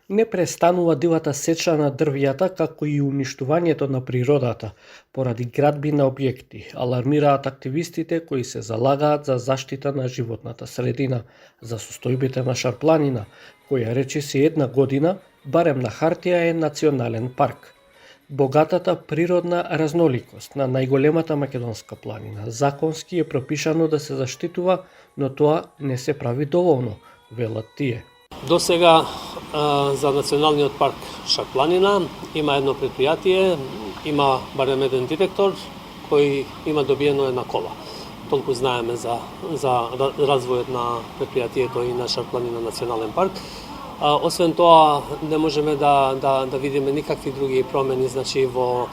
Не престанува дивата сеча на дрвјата, како и уништувањето на природата, поради градби на објекти, алармираат активистите кои се залагаат за заштита на животната средина, за состојбите на Шарпланина, која речиси една година, барем на хартија е национален парк. Богатата природна разноликост на најголемата македонска планина законски е пропишано да се заштитува, но тоа не се прави доволно, велат тие. До сега за Националниот парк Шарпланина има едно предпријатие, има барем еден директор кој има добиено една кола. Толку знаеме за развојот на предпријатието и на Шарпланина Национален парк. Освен тоа, не можеме да видиме никакви други промени, значи во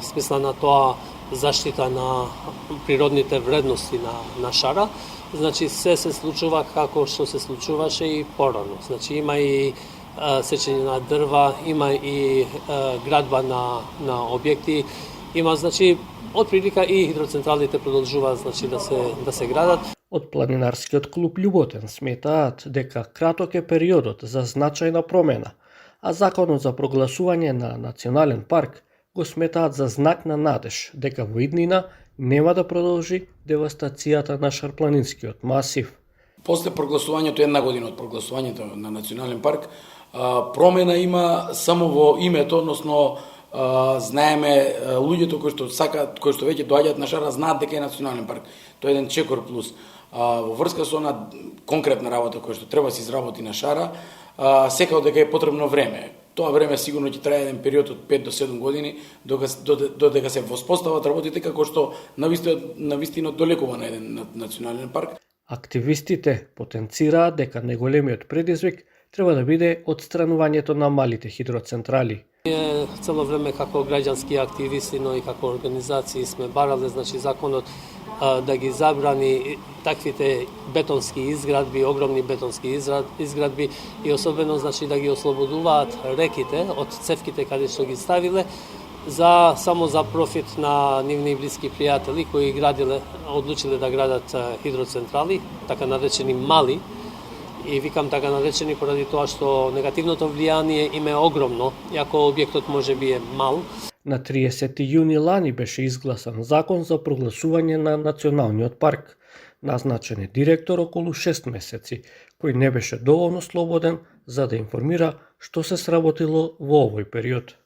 смисла на тоа заштита на природните вредности на Шара. Значи се случува како што се случуваше и порано. Значи има и сечење на дрва, има и градба на објекти, има значи отприлика и хидроцентралите продолжуваат значи да се градат. Од планинарскиот клуб Љуботен сметаат дека краток е периодот за значајна промена, а законот за прогласување на национален парк го сметаат за знак на надеж дека во иднина нема да продолжи девастацијата на Шарпланинскиот масив. После прогласувањето, една година од прогласувањето на национален парк, промена има само во името, односно знаеме луѓето кои што веќе доаѓаат на Шара знаат дека е национален парк. Тоа е еден чекор плюс. Во врска со она конкретна работа која што треба да се изработи на Шара, секако дека е потребно време. Тоа време сигурно ќе трае еден период од 5 до 7 години додека се воспостават работите како што навистина долекува на еден национален парк. Активистите потенцираат дека најголемиот предизвик треба да биде отстранувањето на малите хидроцентрали. Ние цело време како граѓански активисти, но и како организации сме барале значи законот да ги забрани таквите бетонски изградби, огромни бетонски изградби и особено значи да ги ослободуваат реките од цевките каде што ги ставиле само за профит на нивни блиски пријатели кои одлучиле да градат хидроцентрали, така наречени мали. И викам така наречени поради тоа што негативното влијание им е огромно, иако објектот може би е мал. На 30 јуни лани беше изгласан закон за прогласување на националниот парк. Назначен е директор околу 6 месеци, кој не беше доволно слободен за да информира што се сработило во овој период.